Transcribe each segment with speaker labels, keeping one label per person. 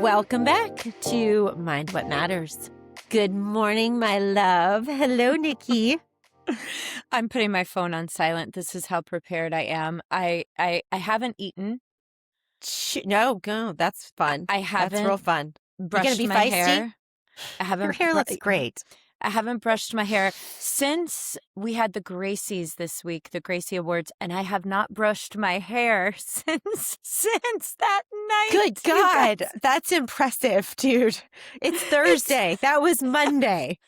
Speaker 1: Welcome back to Mind What Matters. Good morning, my love. Hello, Nikki.
Speaker 2: I'm putting my phone on silent. This is how prepared I am. I haven't eaten.
Speaker 1: No, go. That's fun.
Speaker 2: I haven't.
Speaker 1: That's real fun.
Speaker 2: Brushed
Speaker 1: gonna be
Speaker 2: my
Speaker 1: feisty?
Speaker 2: hair. I haven't.
Speaker 1: Your hair looks great.
Speaker 2: I haven't brushed my hair since we had the Gracies this week, the Gracie Awards, and I have not brushed my hair since that night.
Speaker 1: Good God, that's impressive, dude. It's Thursday. That was Monday.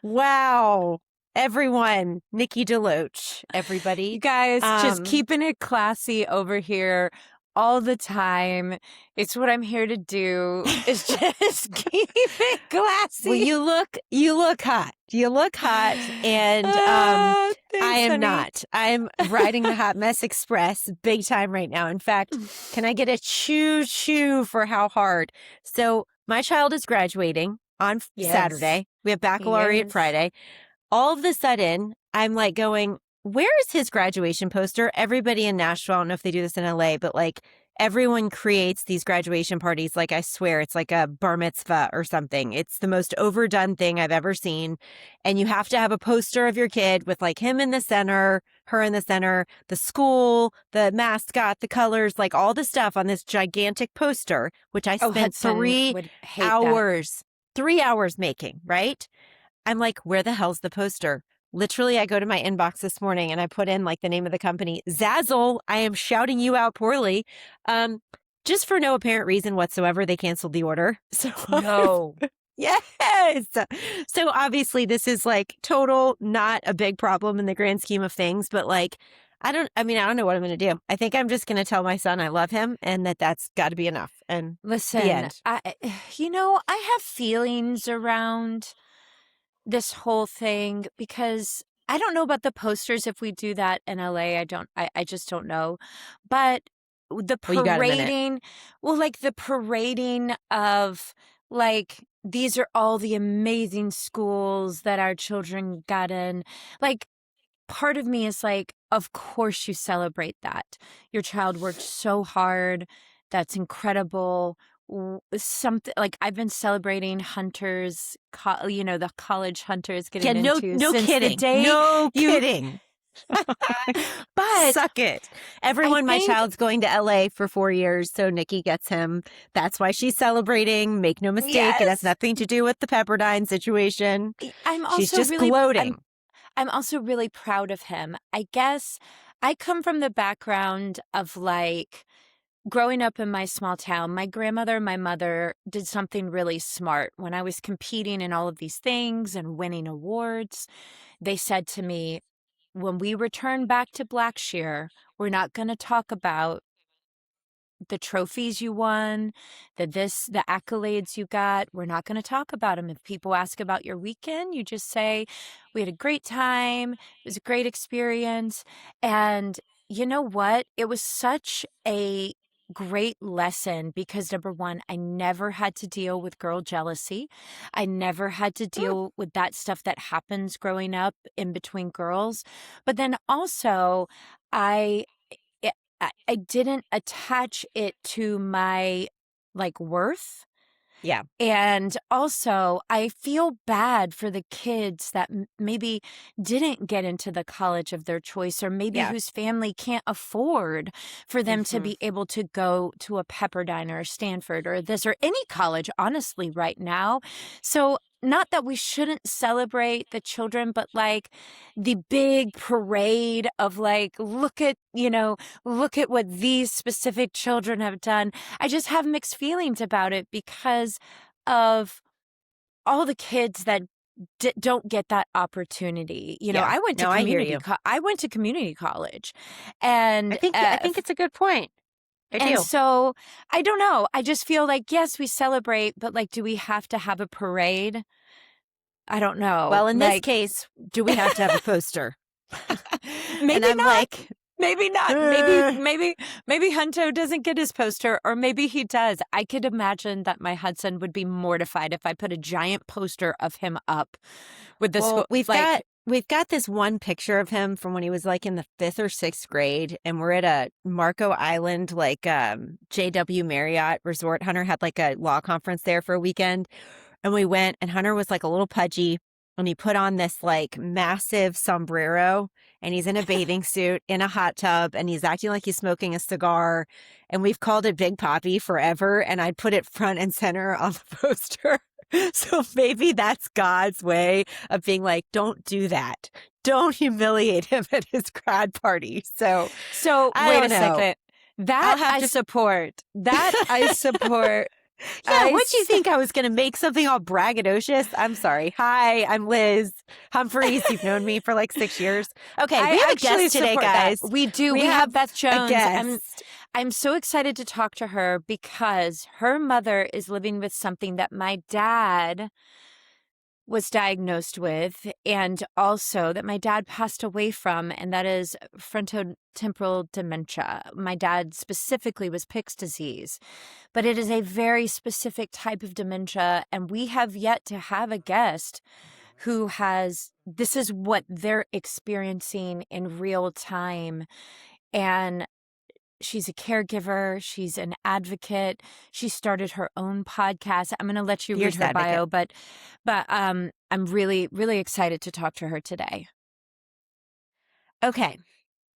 Speaker 1: Wow. Everyone, Nikki DeLoach, everybody.
Speaker 2: You guys, just keeping it classy over here all the time. It's what I'm here to do. Is just keep it classy.
Speaker 1: Well, you look hot. You look hot, and
Speaker 2: Thanks,
Speaker 1: I am
Speaker 2: honey.
Speaker 1: not. I'm riding the Hot Mess Express big time right now. In fact, can I get a choo for how hard? So my child is graduating on Saturday. We have baccalaureate Friday. All of a sudden, I'm like going, where is his graduation poster? Everybody in Nashville, I don't know if they do this in LA, but like everyone creates these graduation parties. Like I swear it's like a bar mitzvah or something. It's the most overdone thing I've ever seen. And you have to have a poster of your kid with like him in the center, her in the center, the school, the mascot, the colors, like all the stuff on this gigantic poster, which I spent 3 hours, 3 hours making, right? I'm like, where the hell's the poster? Literally, I go to my inbox this morning and I put in like the name of the company, Zazzle. I am shouting you out poorly. Just for no apparent reason whatsoever, they canceled the order. So
Speaker 2: No.
Speaker 1: Yes. So obviously this is like total, not a big problem in the grand scheme of things, but like, I don't know what I'm going to do. I think I'm just going to tell my son I love him and that's got to be enough. And
Speaker 2: listen,
Speaker 1: the end.
Speaker 2: I have feelings around this whole thing because I don't know about the posters if we do that in LA. I just don't know. But the parading, the parading of like, these are all the amazing schools that our children got in. Like, part of me is like, of course you celebrate that. Your child worked so hard. That's incredible. Something like I've been celebrating hunters, the college hunters getting into
Speaker 1: no
Speaker 2: since
Speaker 1: kidding.
Speaker 2: the day
Speaker 1: No kidding.
Speaker 2: But
Speaker 1: suck it. Everyone, my child's going to LA for 4 years, so Nikki gets him. That's why she's celebrating. Make no mistake, it has nothing to do with the Pepperdine situation. She's just gloating.
Speaker 2: I'm also really proud of him. I guess I come from the background of like, growing up in my small town, my grandmother and my mother did something really smart. When I was competing in all of these things and winning awards, they said to me, when we return back to Blackshear, we're not going to talk about the trophies you won, the accolades you got. We're not going to talk about them. If people ask about your weekend, you just say, we had a great time. It was a great experience. And you know what? It was such a great lesson because number one, I never had to deal with girl jealousy. I never had to deal with that stuff that happens growing up in between girls. But then also I didn't attach it to my like worth.
Speaker 1: Yeah.
Speaker 2: And also, I feel bad for the kids that maybe didn't get into the college of their choice or maybe whose family can't afford for them to be able to go to a Pepperdine or Stanford or this or any college, honestly, right now. So not that we shouldn't celebrate the children, but like the big parade of like, look at what these specific children have done. I just have mixed feelings about it because of all the kids that don't get that opportunity. I went to I went to community college, and
Speaker 1: I think it's a good point.
Speaker 2: So I don't know. I just feel like, yes, we celebrate, but like, do we have to have a parade? I don't know.
Speaker 1: Well, in this case, do we have to have a poster?
Speaker 2: Maybe not. Maybe not. Maybe Hunto doesn't get his poster, or maybe he does. I could imagine that my Hudson would be mortified if I put a giant poster of him up with this.
Speaker 1: Well, we've got we've got this one picture of him from when he was like in the 5th or 6th grade, and we're at a Marco Island, like JW Marriott Resort. Hunter had like a law conference there for a weekend, and we went, and Hunter was like a little pudgy, and he put on this like massive sombrero, and he's in a bathing suit in a hot tub, and he's acting like he's smoking a cigar, and we've called it Big Papi forever, and I put it front and center on the poster. So maybe that's God's way of being like, don't do that. Don't humiliate him at his grad party. So
Speaker 2: wait a second. That I support. That I support.
Speaker 1: Yeah, what do you think? I was going to make something all braggadocious? I'm sorry. Hi, I'm Liz Humphreys. You've known me for like 6 years. Okay, we have a guest today, guys.
Speaker 2: That. We do. We have Beth Jones. I'm so excited to talk to her because her mother is living with something that my dad was diagnosed with, and also that my dad passed away from, and that is frontotemporal dementia. My dad specifically was Pick's disease, but it is a very specific type of dementia, and we have yet to have a guest who this is what they're experiencing in real time. And she's a caregiver. She's an advocate. She started her own podcast. I'm going to let you read her bio, but I'm really, really excited to talk to her today.
Speaker 1: Okay.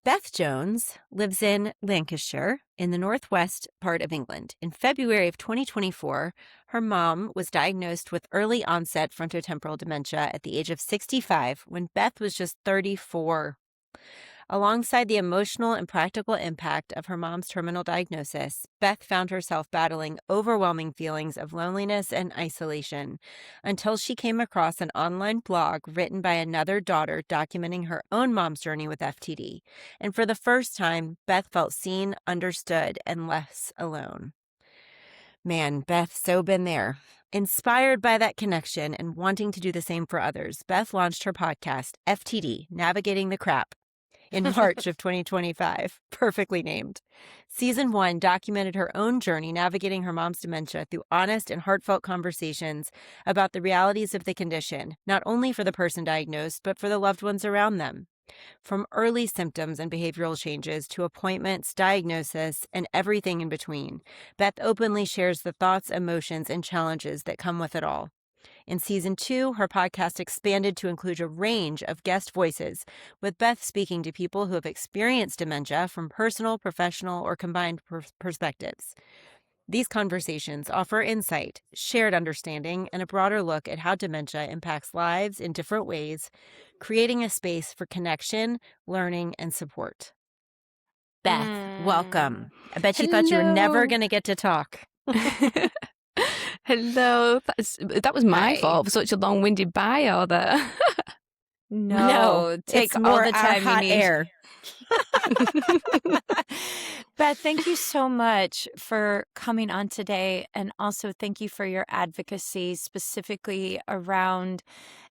Speaker 1: Beth Jones lives in Lancashire in the northwest part of England. In February of 2024, her mom was diagnosed with early-onset frontotemporal dementia at the age of 65 when Beth was just 34. Alongside the emotional and practical impact of her mom's terminal diagnosis, Beth found herself battling overwhelming feelings of loneliness and isolation until she came across an online blog written by another daughter documenting her own mom's journey with FTD. And for the first time, Beth felt seen, understood, and less alone. Man, Beth, so been there. Inspired by that connection and wanting to do the same for others, Beth launched her podcast, FTD, Navigating the Crap, in March of 2025. Perfectly named. Season 1 documented her own journey navigating her mom's dementia through honest and heartfelt conversations about the realities of the condition, not only for the person diagnosed, but for the loved ones around them. From early symptoms and behavioral changes to appointments, diagnosis, and everything in between, Beth openly shares the thoughts, emotions, and challenges that come with it all. In Season 2, her podcast expanded to include a range of guest voices, with Beth speaking to people who have experienced dementia from personal, professional, or combined perspectives. These conversations offer insight, shared understanding, and a broader look at how dementia impacts lives in different ways, creating a space for connection, learning, and support. Beth, welcome. I bet you thought you were never going to get to talk.
Speaker 3: Hello. That was my fault for such a long-winded bio there.
Speaker 2: No, take all the time
Speaker 1: hot
Speaker 2: you need.
Speaker 1: Air.
Speaker 2: Beth, thank you so much for coming on today, and also thank you for your advocacy specifically around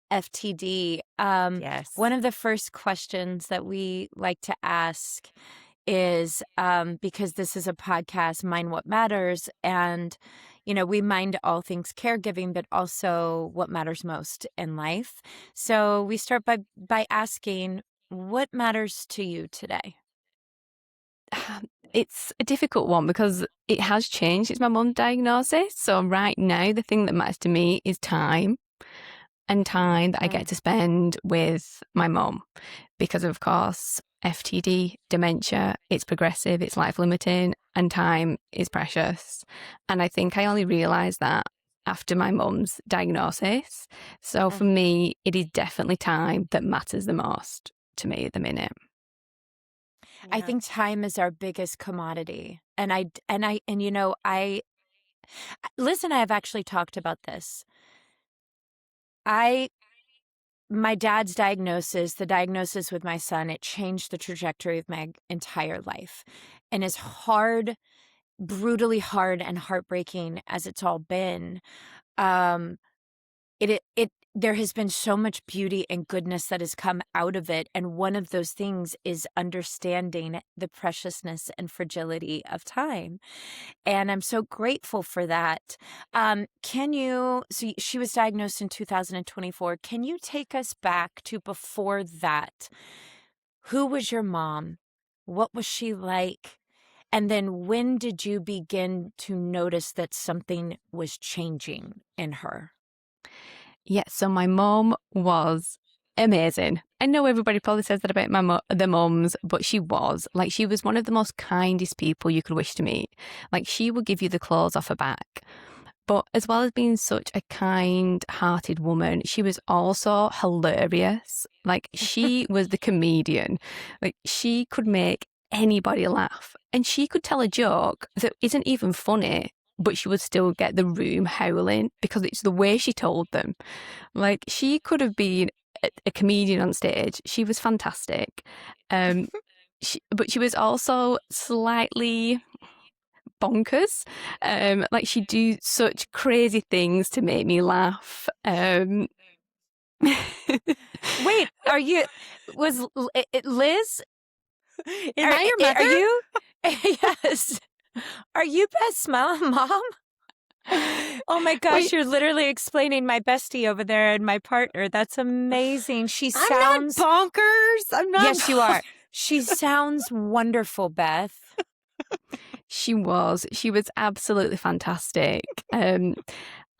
Speaker 2: FTD.
Speaker 1: Yes.
Speaker 2: One of the first questions that we like to ask is, because this is a podcast, Mind What Matters, and we mind all things caregiving, but also what matters most in life. So we start by asking, what matters to you today?
Speaker 3: It's a difficult one because it has changed. It's my mum's diagnosis. So right now, the thing that matters to me is time, and time that I get to spend with my mum. Because, of course, FTD, dementia, it's progressive, it's life-limiting, and time is precious. And I think I only realised that after my mum's diagnosis. So for me, it is definitely time that matters the most to me at the minute.
Speaker 2: Yeah. I think time is our biggest commodity. And Liz and I have actually talked about this. My dad's diagnosis, the diagnosis with my son, it changed the trajectory of my entire life. And as hard, brutally hard and heartbreaking as it's all been, it there has been so much beauty and goodness that has come out of it. And one of those things is understanding the preciousness and fragility of time. And I'm so grateful for that. So she was diagnosed in 2024. Can you take us back to before that? Who was your mom? What was she like? And then when did you begin to notice that something was changing in her?
Speaker 3: Yeah, so my mom was amazing. I know everybody probably says that about the mums, but she was. Like, she was one of the most kindest people you could wish to meet. Like, she would give you the clothes off her back. But as well as being such a kind-hearted woman, she was also hilarious. Like, she was the comedian. Like, she could make anybody laugh. And she could tell a joke that isn't even funny, but she would still get the room howling because it's the way she told them. Like, she could have been a comedian on stage. She was fantastic. But she was also slightly bonkers. Like, she'd do such crazy things to make me laugh.
Speaker 2: Wait, was Liz?
Speaker 1: Am I your mother?
Speaker 2: Are you? Yes. Are you Beth's mom? Oh my gosh,
Speaker 3: Wait.
Speaker 2: you're literally explaining my bestie over there and my partner. That's amazing.
Speaker 1: I'm not bonkers. I'm not.
Speaker 2: Yes, you are. She sounds wonderful, Beth.
Speaker 3: She was absolutely fantastic.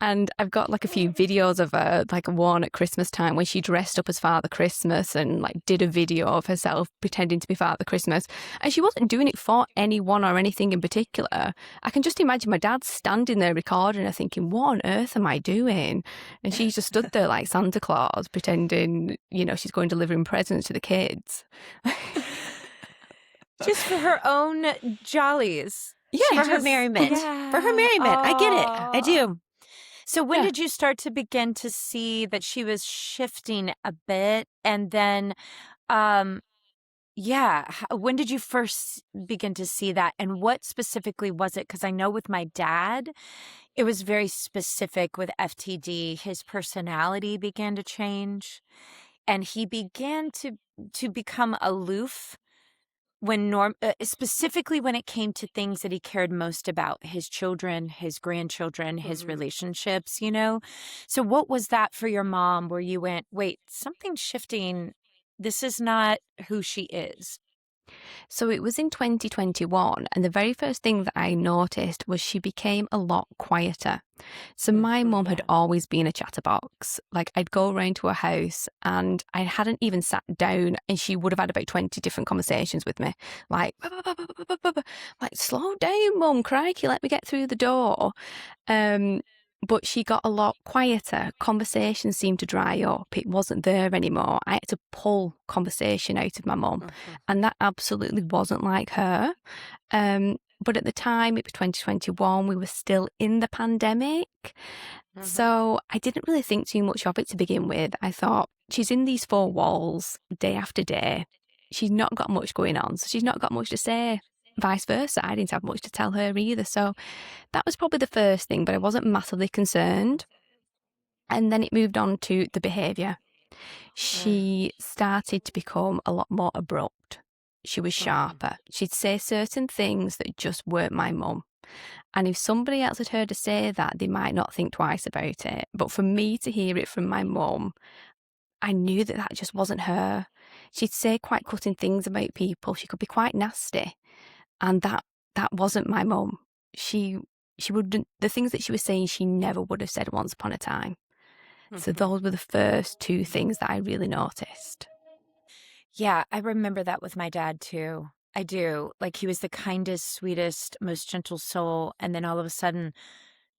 Speaker 3: And I've got like a few videos of her, like one at Christmas time when she dressed up as Father Christmas and like did a video of herself pretending to be Father Christmas. And she wasn't doing it for anyone or anything in particular. I can just imagine my dad standing there recording her thinking, what on earth am I doing? And she just stood there like Santa Claus pretending, she's going delivering presents to the kids.
Speaker 2: Just for her own jollies.
Speaker 1: Yeah, for her merriment.
Speaker 2: Yeah.
Speaker 1: For her merriment. I get it. I do.
Speaker 2: So when did you start to begin to see that she was shifting a bit? And then, when did you first begin to see that? And what specifically was it? Because I know with my dad, it was very specific with FTD. His personality began to change and he began to become aloof specifically when it came to things that he cared most about, his children, his grandchildren, his relationships, So what was that for your mom where you went, wait, something's shifting. This is not who she is.
Speaker 3: So it was in 2021, and the very first thing that I noticed was she became a lot quieter. So my mum had always been a chatterbox. Like, I'd go around to her house and I hadn't even sat down and she would have had about 20 different conversations with me. Like, like, slow down, mum, crikey, let me get through the door. But she got a lot quieter. Conversation seemed to dry up. It wasn't there anymore. I had to pull conversation out of my mum. And that absolutely wasn't like her. But at the time, it was 2021, we were still in the pandemic. So I didn't really think too much of it to begin with. I thought, she's in these four walls day after day. She's not got much going on, so she's not got much to say. Vice versa, I didn't have much to tell her either. So that was probably the first thing, but I wasn't massively concerned. And then it moved on to the behaviour. She started to become a lot more abrupt. She was sharper. She'd say certain things that just weren't my mum. And if somebody else had heard her say that, they might not think twice about it. But for me to hear it from my mum, I knew that just wasn't her. She'd say quite cutting things about people. She could be quite nasty. And that wasn't my mum. She wouldn't, the things that she was saying, she never would have said once upon a time. So those were the first two things that I really noticed.
Speaker 2: Yeah, I remember that with my dad too. I do. Like, he was the kindest, sweetest, most gentle soul. And then all of a sudden,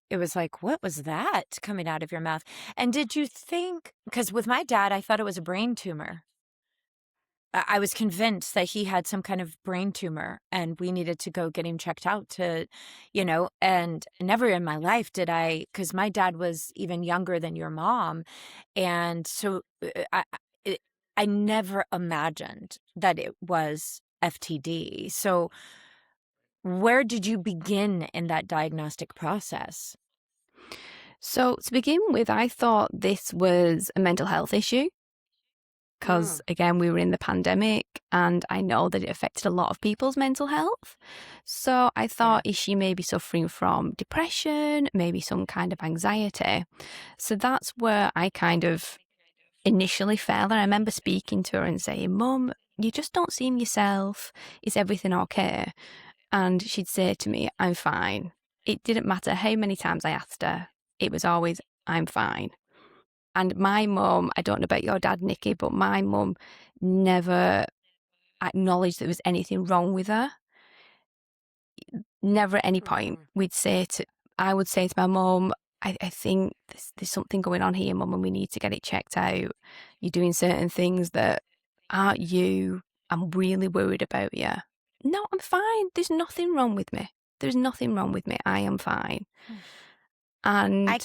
Speaker 2: it was like, what was that coming out of your mouth? And did you think, because with my dad, I thought it was a brain tumor. I was convinced that he had some kind of brain tumor and we needed to go get him checked out and never in my life did I, because my dad was even younger than your mom. And so I never imagined that it was FTD. So where did you begin in that diagnostic process?
Speaker 3: So to begin with, I thought this was a mental health issue because, again, we were in the pandemic and I know that it affected a lot of people's mental health. So I thought, is she maybe suffering from depression, maybe some kind of anxiety? So that's where I kind of initially fell. And I remember speaking to her and saying, Mum, you just don't seem yourself. Is everything okay? And she'd say to me, I'm fine. It didn't matter how many times I asked her. It was always, I'm fine. And my mum, I don't know about your dad, Nikki, but my mum never acknowledged there was anything wrong with her. Never at any point I would say to my mum, I think there's something going on here, Mum, and we need to get it checked out. You're doing certain things that aren't you. I'm really worried about you. No, I'm fine. There's nothing wrong with me. There's nothing wrong with me. I am fine. And
Speaker 1: I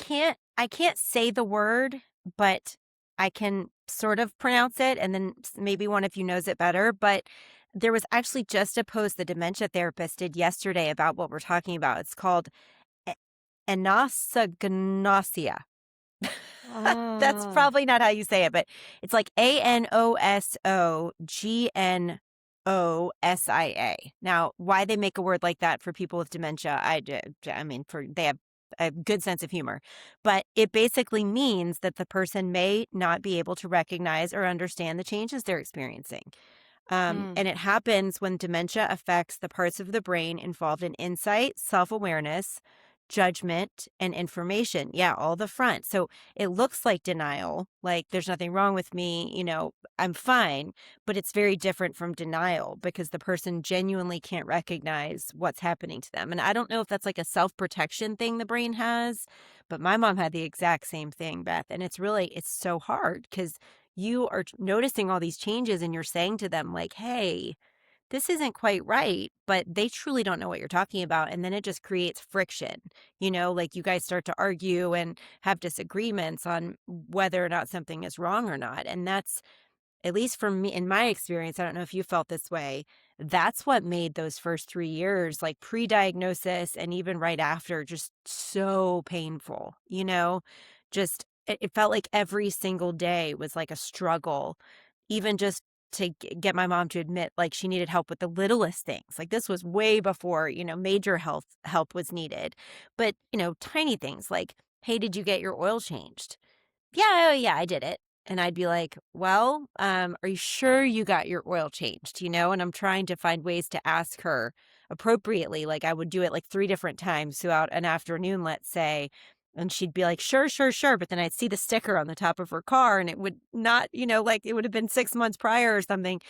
Speaker 1: can't say the word, but I can sort of pronounce it, and then maybe one of you knows it better. But there was actually just a post the dementia therapist did yesterday about what we're talking about. It's called anosognosia. That's probably not how you say it, but it's like ANOSOGNOSIA. Now, why they make a word like that for people with dementia, I mean, they have a good sense of humor, but it basically means that the person may not be able to recognize or understand the changes they're experiencing. And it happens when dementia affects the parts of the brain involved in insight, self-awareness, judgment, and information. Yeah, all the front. So it looks like denial, like there's nothing wrong with me, I'm fine, but it's very different from denial because the person genuinely can't recognize what's happening to them. And I don't know if that's like a self-protection thing the brain has, but my mom had the exact same thing, Beth. And it's so hard because you are noticing all these changes and you're saying to them like, hey, this isn't quite right, but they truly don't know what you're talking about. And then it just creates friction, like you guys start to argue and have disagreements on whether or not something is wrong or not. And that's, at least for me, in my experience, I don't know if you felt this way, that's what made those first 3 years, like pre-diagnosis and even right after, just so painful, just it felt like every single day was like a struggle, even just to get my mom to admit like she needed help with the littlest things. Like this was way before, major health help was needed. But, tiny things like, hey, did you get your oil changed? Yeah, oh, yeah, I did it. And I'd be like, well, are you sure you got your oil changed? And I'm trying to find ways to ask her appropriately. Like I would do it like 3 different times throughout an afternoon, let's say. And she'd be like, sure, sure, sure. But then I'd see the sticker on the top of her car and it would not, like it would have been 6 months prior or something.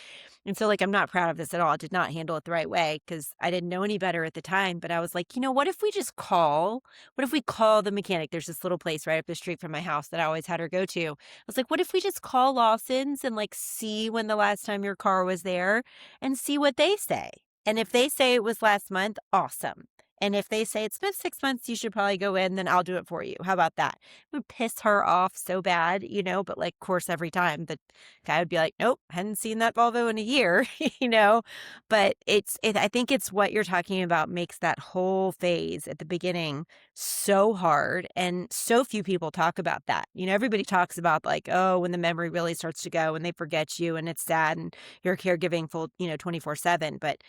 Speaker 1: And so like, I'm not proud of this at all. I did not handle it the right way because I didn't know any better at the time. But I was like, what if we just call? What if we call the mechanic? There's this little place right up the street from my house that I always had her go to. I was like, what if we just call Lawson's and like see when the last time your car was there and see what they say? And if they say it was last month, awesome. And if they say it's been 6 months, you should probably go in, then I'll do it for you. How about that? It would piss her off so bad, but like, of course, every time the guy would be like, nope, hadn't seen that Volvo in a year, But I think it's what you're talking about makes that whole phase at the beginning so hard. And so few people talk about that. Everybody talks about like, oh, when the memory really starts to go and they forget you and it's sad and you're caregiving full, 24/7. But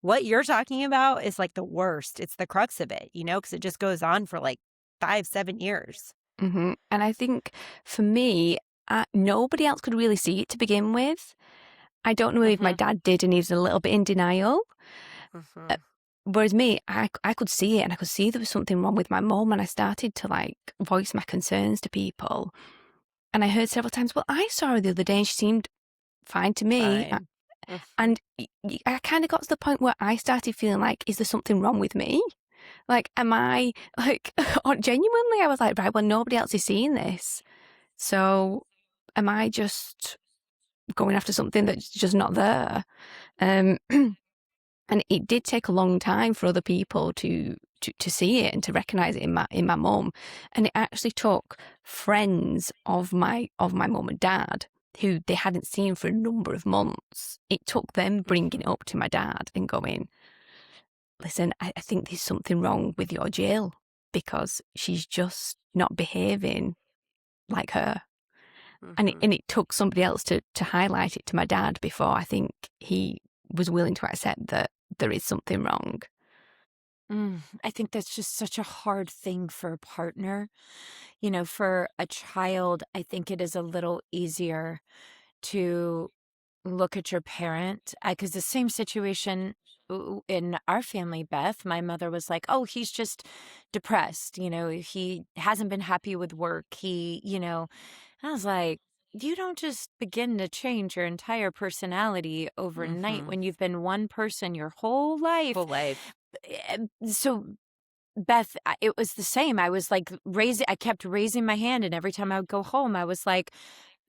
Speaker 1: what you're talking about is like the worst. It's the crux of it, because it just goes on for like 5-7 years.
Speaker 3: And I think for me, nobody else could really see it to begin with. I don't know if my dad did and he was a little bit in denial. Whereas me, I could see it and I could see there was something wrong with my mum and I started to like voice my concerns to people. And I heard several times, well, I saw her the other day and she seemed fine to me.
Speaker 1: Fine.
Speaker 3: And I kind of got to the point where I started feeling like, is there something wrong with me? Like, am I, like, genuinely, I was like, right, well, nobody else is seeing this. So am I just going after something that's just not there? And it did take a long time for other people to see it and to recognise it in my mum. And it actually took friends of my mum and dad who they hadn't seen for a number of months. It took them bringing it up to my dad and going, listen, I think there's something wrong with your Jill because she's just not behaving like her.
Speaker 1: Mm-hmm.
Speaker 3: And it took somebody else to highlight it to my dad before I think he was willing to accept that there is something wrong.
Speaker 2: I think that's just such a hard thing for a partner. You know, for a child, I think it is a little easier to look at your parent, because the same situation in our family, Beth, my mother was like, oh, he's just depressed. You know, he hasn't been happy with work. I was like, you don't just begin to change your entire personality overnight
Speaker 1: Mm-hmm.
Speaker 2: when you've been one person your whole life.
Speaker 1: Full life.
Speaker 2: So Beth, it was the same. I was like I kept raising my hand, and every time I would go home, I was like,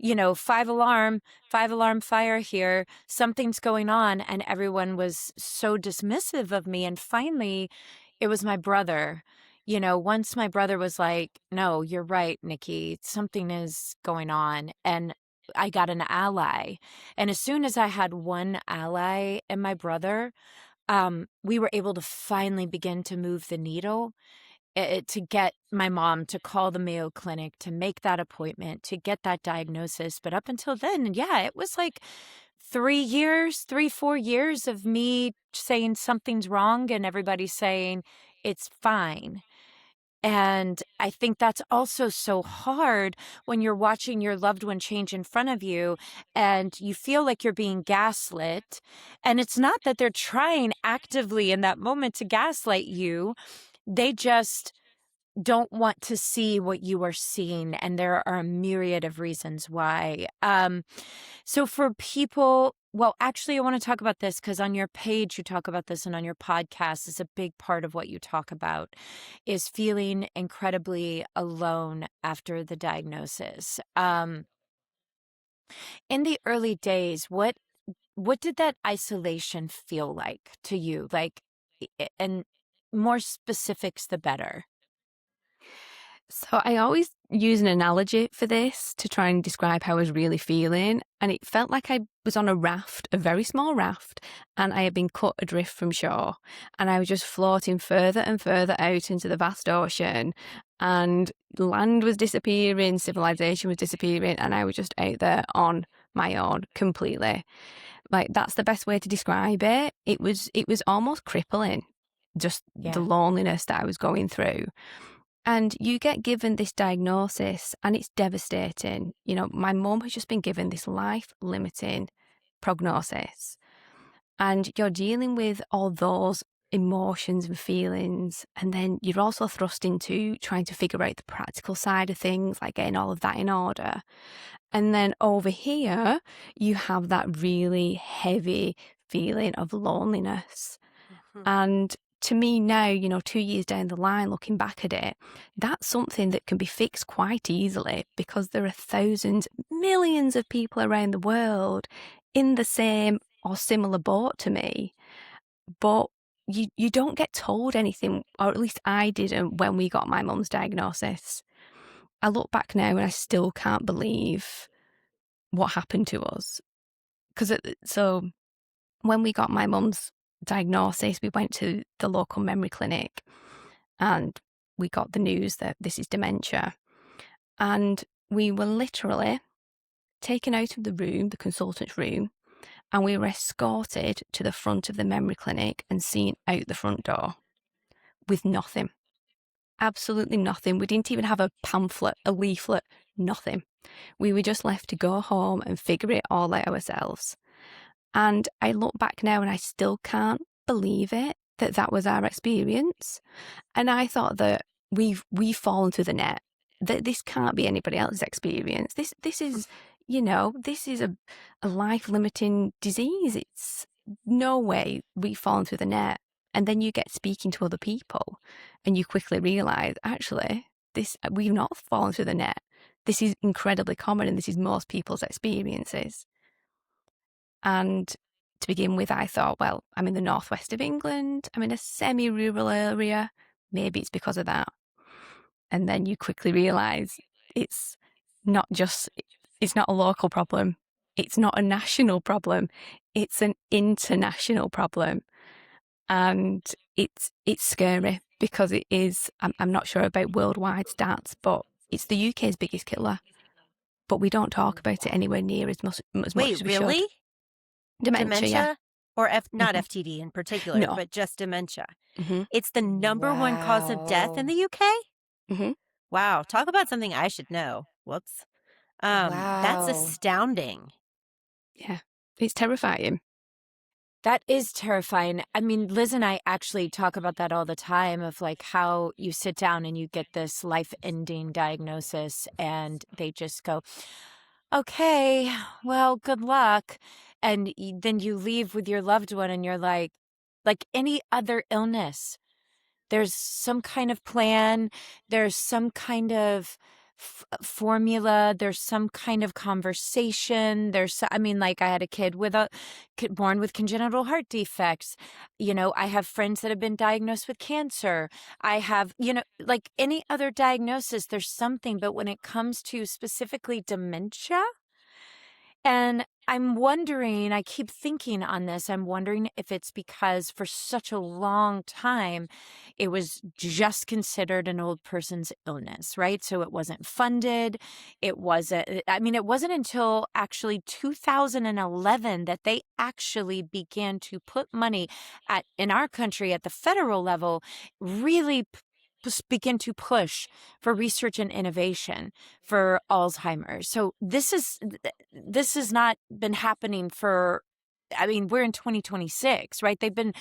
Speaker 2: 5 alarm fire here. Something's going on. And everyone was so dismissive of me. And finally, it was my brother. Once my brother was like, no, you're right, Nikki, something is going on. And I got an ally. And as soon as I had one ally and my brother, we were able to finally begin to move the needle, to get my mom to call the Mayo Clinic, to make that appointment, to get that diagnosis. But up until then, yeah, it was like 4 years of me saying something's wrong and everybody saying it's fine. And I think that's also so hard when you're watching your loved one change in front of you and you feel like you're being gaslit. And it's not that they're trying actively in that moment to gaslight you. They just don't want to see what you are seeing. And there are a myriad of reasons why. So for people, well, actually, I want to talk about this because on your page, you talk about this, and on your podcast is a big part of what you talk about is feeling incredibly alone after the diagnosis. In the early days, what did that isolation feel like to you? Like, and more specifics, the better.
Speaker 3: So I always use an analogy for this to try and describe how I was really feeling. And it felt like I was on a raft, a very small raft, and I had been cut adrift from shore. And I was just floating further and further out into the vast ocean. And land was disappearing, civilization was disappearing, and I was just out there on my own completely. Like, that's the best way to describe it. It was almost crippling, just the loneliness that I was going through. And you get given this diagnosis and it's devastating. My mum has just been given this life-limiting prognosis. And you're dealing with all those emotions and feelings. And then you're also thrust into trying to figure out the practical side of things, like getting all of that in order. And then over here, you have that really heavy feeling of loneliness.
Speaker 1: Mm-hmm.
Speaker 3: And to me now, 2 years down the line, looking back at it, that's something that can be fixed quite easily because there are thousands, millions of people around the world in the same or similar boat to me. But you don't get told anything, or at least I didn't when we got my mum's diagnosis. I look back now and I still can't believe what happened to us. So when we got my mum's diagnosis, we went to the local memory clinic and we got the news that this is dementia. And we were literally taken out of the room, the consultant's room, and we were escorted to the front of the memory clinic and seen out the front door with nothing. Absolutely nothing. We didn't even have a pamphlet, a leaflet, nothing. We were just left to go home and figure it all out ourselves. And I look back now and I still can't believe it, that was our experience. And I thought that we've fallen through the net, that this can't be anybody else's experience. This is, this is a life-limiting disease. It's no way we've fallen through the net. And then you get speaking to other people and you quickly realise, actually, we've not fallen through the net. This is incredibly common and this is most people's experiences. And to begin with, I thought, well, I'm in the northwest of England. I'm in a semi-rural area. Maybe it's because of that. And then you quickly realise it's not a local problem. It's not a national problem. It's an international problem. And it's scary. because it is, I'm not sure about worldwide stats, but it's the UK's biggest killer. But we don't talk about it anywhere near as much as we should.
Speaker 1: Really?
Speaker 3: Dementia, yeah.
Speaker 1: Or not FTD in particular,
Speaker 3: No.
Speaker 1: but just dementia.
Speaker 3: Mm-hmm.
Speaker 1: It's the number one cause of death in the UK?
Speaker 3: Mm-hmm.
Speaker 1: Wow. Talk about something I should know. Whoops. That's astounding.
Speaker 3: Yeah. It's terrifying.
Speaker 2: That is terrifying. I mean, Liz and I actually talk about that all the time, of like how you sit down and you get this life-ending diagnosis and they just go, okay, well, good luck. And then you leave with your loved one and you're like any other illness. There's some kind of plan. There's some kind of formula. There's some kind of conversation. I mean, like, I had a kid born with congenital heart defects. You know, I have friends that have been diagnosed with cancer. I have, like any other diagnosis, there's something. But when it comes to specifically dementia, and I'm wondering, I keep thinking on this, I'm wondering if it's because for such a long time, it was just considered an old person's illness, right? So it wasn't funded. It wasn't until actually 2011 that they actually began to put money in our country at the federal level, really begin to push for research and innovation for Alzheimer's. So this has not been happening we're in 2026, right? They've been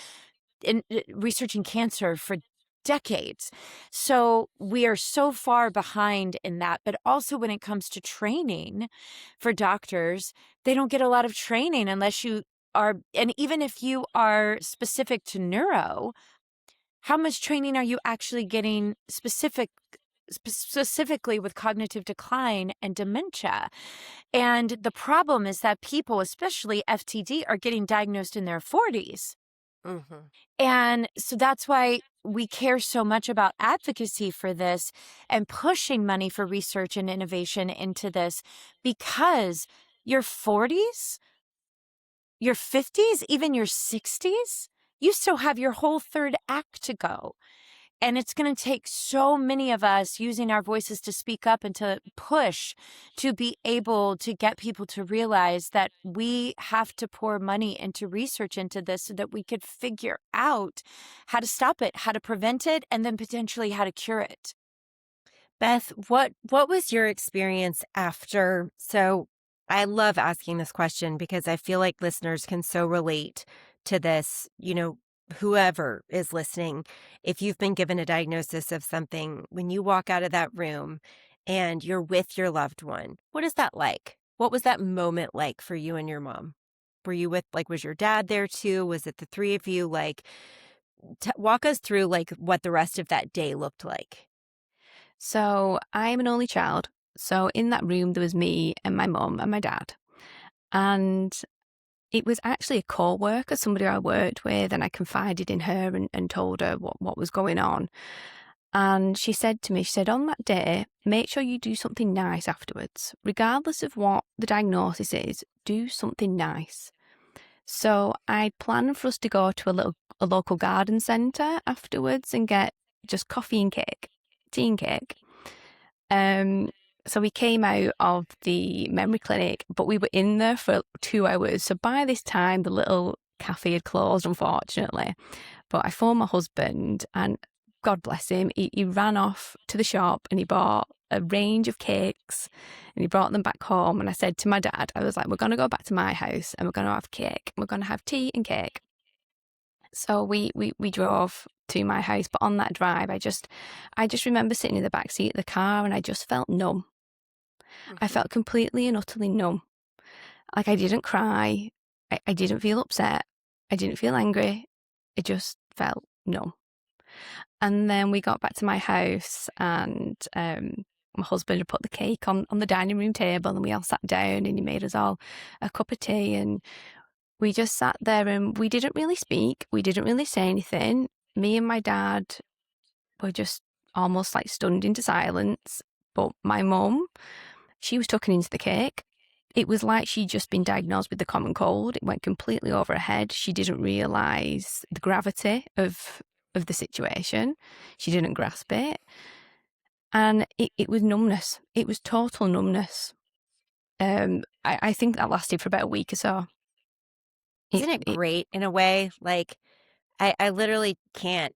Speaker 2: researching cancer for decades. So we are so far behind in that. But also when it comes to training for doctors, they don't get a lot of training unless you are, and even if you are specific to neuro, how much training are you actually getting specifically with cognitive decline and dementia? And the problem is that people, especially FTD, are getting diagnosed in their 40s.
Speaker 1: Mm-hmm.
Speaker 2: And so that's why we care so much about advocacy for this and pushing money for research and innovation into this, because your 40s, your 50s, even your 60s, you still have your whole third act to go. And it's going to take so many of us using our voices to speak up and to push to be able to get people to realize that we have to pour money into research into this so that we could figure out how to stop it, how to prevent it, and then potentially how to cure it.
Speaker 1: Beth, what was your experience after? So I love asking this question because I feel like listeners can so relate to this, whoever is listening. If you've been given a diagnosis of something, when you walk out of that room and you're with your loved one, what is that like? What was that moment like for you and your mom? Were you was your dad there too? Was it the three of you? Walk us through what the rest of that day looked like.
Speaker 3: So I'm an only child. So in that room, there was me and my mum and my dad. And it was actually a co-worker, somebody I worked with, and I confided in her and told her what was going on. And she said to me, on that day, make sure you do something nice afterwards. Regardless of what the diagnosis is, do something nice. So I planned for us to go to a local garden centre afterwards and get just coffee and cake, tea and cake. So we came out of the memory clinic, but we were in there for 2 hours. So by this time, the little cafe had closed, unfortunately. But I phoned my husband, and God bless him, he ran off to the shop and he bought a range of cakes and he brought them back home. And I said to my dad, I was like, we're going to go back to my house and we're going to have cake. We're going to have tea and cake. So we drove to my house, but on that drive, I just remember sitting in the back seat of the car and I just felt numb. Mm-hmm. I felt completely and utterly numb. Like, I didn't cry. I didn't feel upset. I didn't feel angry. I just felt numb. And then we got back to my house and my husband had put the cake on the dining room table and we all sat down and he made us all a cup of tea and we just sat there and we didn't really speak. We didn't really say anything. Me and my dad were just almost like stunned into silence. But my mum, she was tucking into the cake. It was like she'd just been diagnosed with the common cold. It went completely over her head. She didn't realise the gravity of of the situation. She didn't grasp it. And it was numbness. It was total numbness. I think that lasted for about a week or so.
Speaker 1: Isn't it great in a way? Like, I literally can't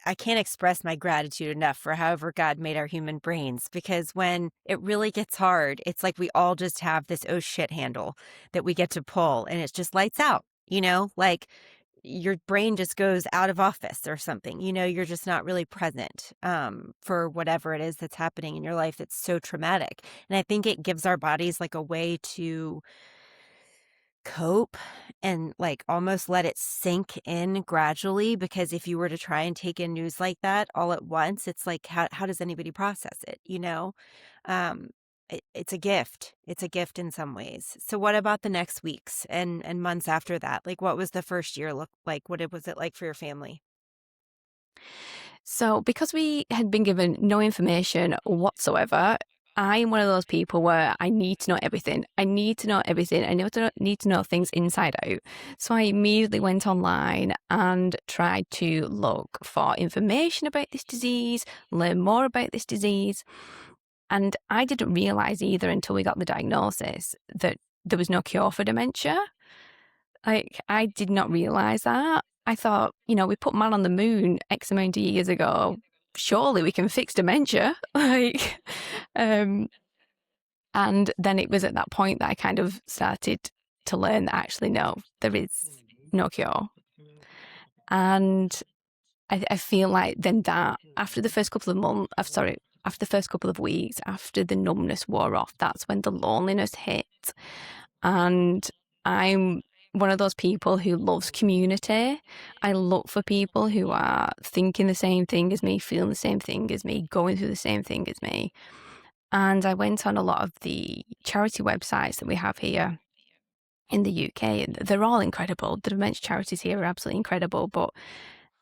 Speaker 1: express my gratitude enough for however God made our human brains, because when it really gets hard, it's like we all just have this oh shit handle that we get to pull and it just lights out, like your brain just goes out of office or something, you're just not really present for whatever it is that's happening in your life that's so traumatic. And I think it gives our bodies like a way to cope and like almost let it sink in gradually, because if you were to try and take in news like that all at once, it's like how does anybody process it, um it's a gift. It's a gift in some ways. So what about the next weeks and months after that? Like, what was the first year look like? What was it like for your family?
Speaker 3: So because we had been given no information whatsoever, I am one of those people where I need to know everything. I need to know everything. I need to know things inside out. So I immediately went online and tried to look for information about this disease, learn more about this disease. And I didn't realize either until we got the diagnosis that there was no cure for dementia. Like, I did not realize that. I thought, we put man on the moon X amount of years ago. Surely we can fix dementia. And then it was at that point that I kind of started to learn that actually, no, there is no cure. And I feel like then that after the first couple of after the first couple of weeks, after the numbness wore off, that's when the loneliness hit. And I'm one of those people who loves community. I look for people who are thinking the same thing as me, feeling the same thing as me, going through the same thing as me. And I went on a lot of the charity websites that we have here in the UK, and they're all incredible. The dementia charities here are absolutely incredible, but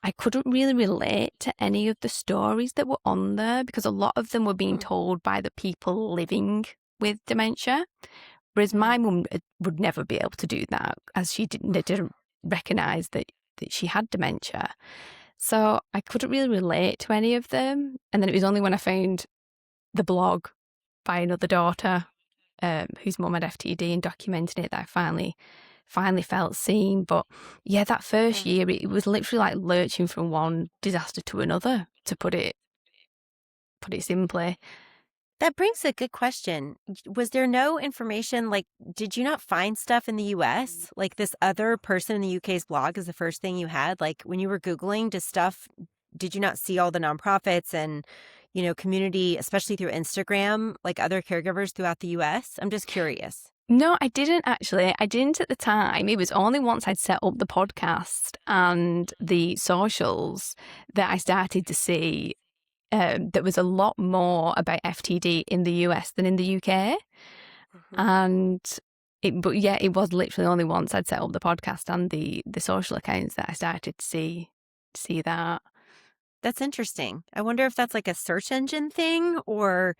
Speaker 3: I couldn't really relate to any of the stories that were on there, because a lot of them were being told by the people living with dementia. Whereas my mum would never be able to do that, as she didn't recognise that she had dementia. So I couldn't really relate to any of them. And then it was only when I found the blog by another daughter whose mum had FTD and documented it that I finally felt seen. But yeah, that first year, it was literally like lurching from one disaster to another, to put it simply.
Speaker 1: That brings a good question. Was there no information, like, did you not find stuff in the US? Like, this other person in the UK's blog is the first thing you had? Like, when you were Googling did you not see all the nonprofits and, community, especially through Instagram, like other caregivers throughout the US? I'm just curious.
Speaker 3: No, I didn't actually. I didn't at the time. It was only once I'd set up the podcast and the socials that I started to see there was a lot more about FTD in the US than in the UK. And it was literally only once I'd set up the podcast and the social accounts that I started to see that.
Speaker 1: That's interesting. I wonder if that's like a search engine thing, or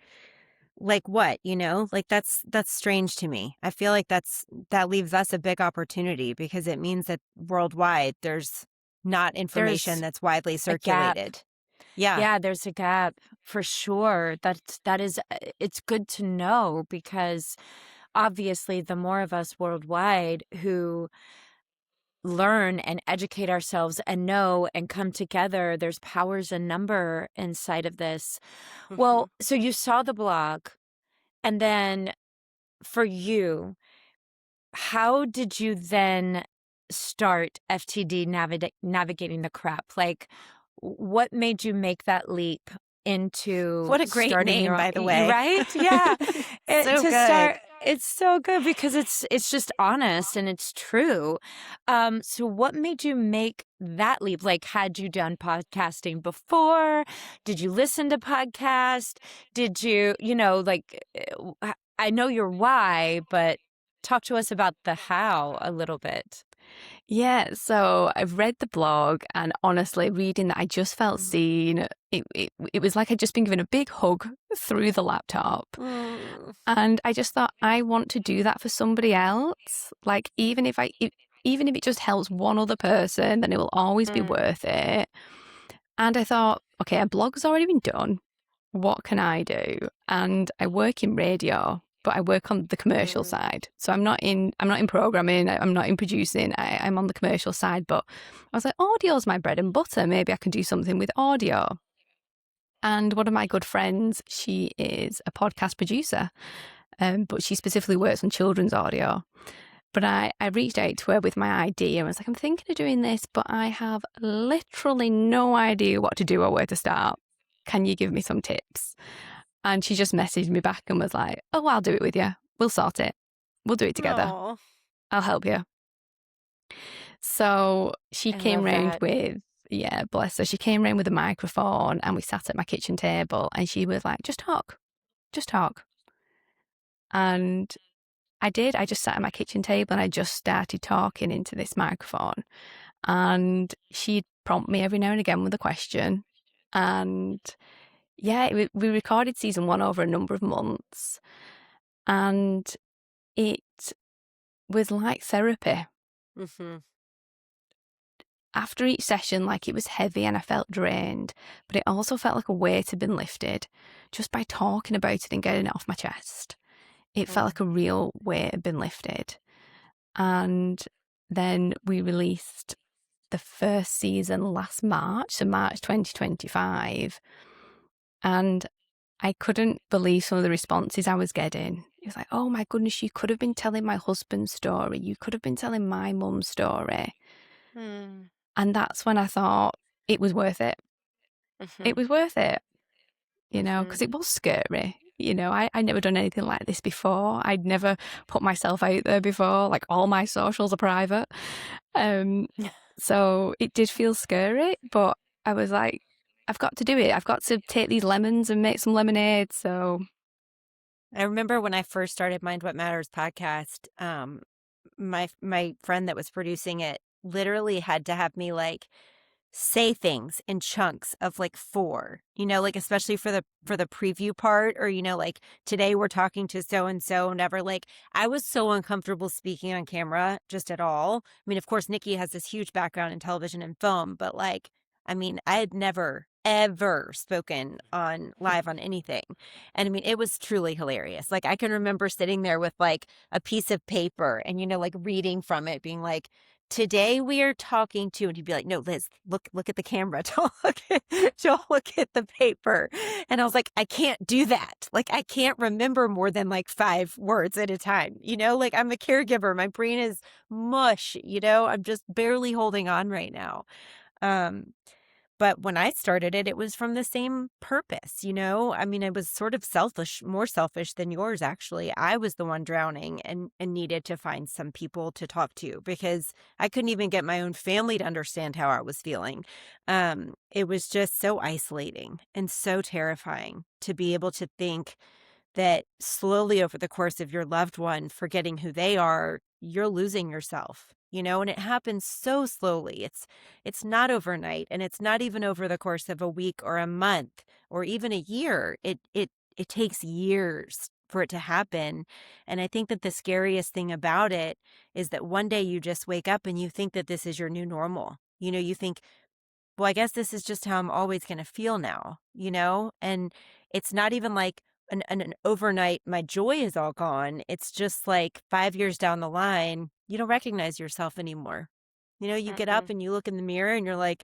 Speaker 1: like what, like that's strange to me. I feel like that leaves us a big opportunity, because it means that worldwide there's not information that's widely circulated.
Speaker 2: Yeah, there's a gap for sure. That is, it's good to know, because obviously the more of us worldwide who learn and educate ourselves and know and come together, there's powers in number inside of this. Well, so you saw the blog, and then for you, how did you then start FTD navigating the crap? Like, what made you make that leap into
Speaker 1: what a great name, by the way,
Speaker 2: right? Yeah.
Speaker 1: So good.
Speaker 2: It's so good, because it's just honest and it's true. So what made you make that leap? Like, had you done podcasting before? Did you listen to podcasts? Did you, I know your why, but talk to us about the how a little bit.
Speaker 3: Yeah, so I've read the blog, and honestly, reading that, I just felt seen. It was like I'd just been given a big hug through the laptop. And I just thought, I want to do that for somebody else. Like, even if it just helps one other person, then it will always be worth it. And I thought, okay, a blog's already been done. What can I do? And I work in radio, but I work on the commercial side. So I'm not in programming, I'm not in producing, I'm on the commercial side. But I was like, audio's my bread and butter. Maybe I can do something with audio. And one of my good friends, she is a podcast producer, but she specifically works on children's audio. But I reached out to her with my idea and was like, I'm thinking of doing this, but I have literally no idea what to do or where to start. Can you give me some tips? And she just messaged me back and was like, oh, I'll do it with you. We'll sort it. We'll do it together.
Speaker 1: Aw.
Speaker 3: I'll help you. So she came round with, yeah, bless her. She came round with a microphone and we sat at my kitchen table and she was like, just talk. And I did. I just sat at my kitchen table and I just started talking into this microphone. And she'd prompt me every now and again with a question. And yeah, we recorded season 1 over a number of months. And it was like therapy.
Speaker 1: Mm-hmm.
Speaker 3: After each session, like it was heavy and I felt drained, but it also felt like a weight had been lifted just by talking about it and getting it off my chest. It felt like a real weight had been lifted. And then we released the first season last March, so March 2025. And I couldn't believe some of the responses I was getting. It was like, oh my goodness, you could have been telling my husband's story. You could have been telling my mum's story. And that's when I thought it was worth it. It was worth it, you know, because it was scary. You know, I'd never done anything like this before. I'd never put myself out there before. Like all my socials are private. So it did feel scary, but I was like, I've got to do it. I've got to take these lemons and make some lemonade. So
Speaker 1: I remember when I first started Mind What Matters podcast, my friend that was producing it literally had to have me like say things in chunks of like 4, you know, like especially for the preview part, or, you know, like today we're talking to so and so. Never, like, I was so uncomfortable speaking on camera just at all. I mean, of course Nikki has this huge background in television and film, but like, I mean, I had never ever spoken on live on anything. And I mean, it was truly hilarious. Like, I can remember sitting there with like a piece of paper and, you know, like reading from it, being like, today we are talking to, and he'd be like, no, Liz, look at the camera. Don't look at the paper. And I was like, I can't do that. Like, I can't remember more than like 5 words at a time. You know, like, I'm a caregiver. My brain is mush, you know, I'm just barely holding on right now. But when I started it, it was from the same purpose, you know? I mean, it was sort of selfish, more selfish than yours, actually. I was the one drowning and needed to find some people to talk to because I couldn't even get my own family to understand how I was feeling. It was just so isolating and so terrifying to be able to think that slowly over the course of your loved one, forgetting who they are, you're losing yourself, you know, and it happens so slowly. It's not overnight, and it's not even over the course of a week or a month or even a year. It takes years for it to happen. And I think that the scariest thing about it is that one day you just wake up and you think that this is your new normal. You know, you think, well, I guess this is just how I'm always going to feel now, you know? And it's not even like an overnight, my joy is all gone. It's just like 5 years down the line, you don't recognize yourself anymore. You know, you get up and you look in the mirror and you're like,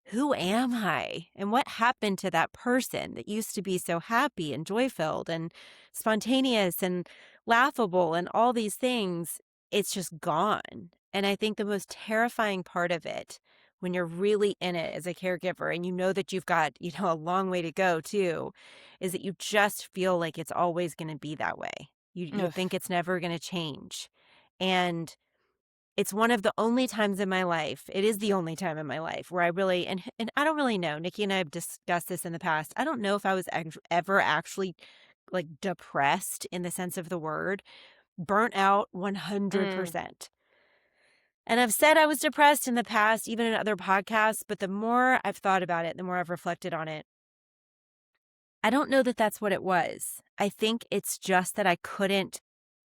Speaker 1: who am I? And what happened to that person that used to be so happy and joy-filled and spontaneous and laughable and all these things? It's just gone. And I think the most terrifying part of it, when you're really in it as a caregiver and you know that you've got, you know, a long way to go too, is that you just feel like it's always going to be that way. You think it's never going to change. And it's one of the only times in my life, it is the only time in my life where I really, and I don't really know, Nikki and I have discussed this in the past. I don't know if I was ever actually like depressed in the sense of the word, burnt out 100%. And I've said I was depressed in the past, even in other podcasts, but the more I've thought about it, the more I've reflected on it, I don't know that that's what it was. I think it's just that I couldn't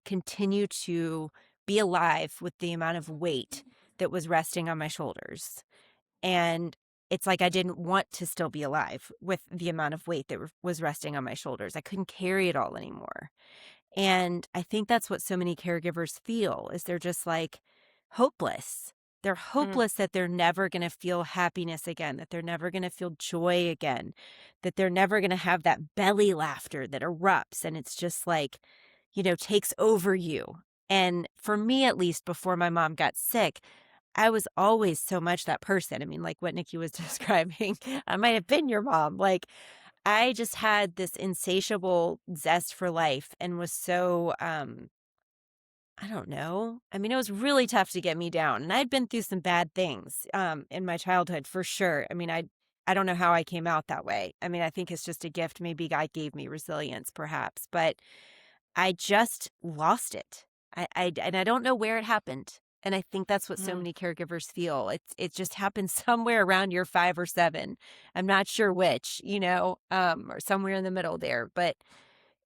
Speaker 1: continue to be alive with the amount of weight that was resting on my shoulders. And it's like I didn't want to still be alive with the amount of weight that was resting on my shoulders. I couldn't carry it all anymore. And I think that's what so many caregivers feel is they're just like hopeless. They're hopeless that they're never going to feel happiness again, that they're never going to feel joy again, that they're never going to have that belly laughter that erupts. And it's just like, takes over you. And for me, at least before my mom got sick, I was always so much that person. I mean, like what Nikki was describing, I might have been your mom. Like, I just had this insatiable zest for life and was so, I don't know. I mean, it was really tough to get me down. And I'd been through some bad things in my childhood for sure. I mean, I don't know how I came out that way. I mean, I think it's just a gift. Maybe God gave me resilience, perhaps. But I just lost it. And I don't know where it happened. And I think that's what so many caregivers feel. It just happens somewhere around year 5 or 7. I'm not sure which, or somewhere in the middle there. But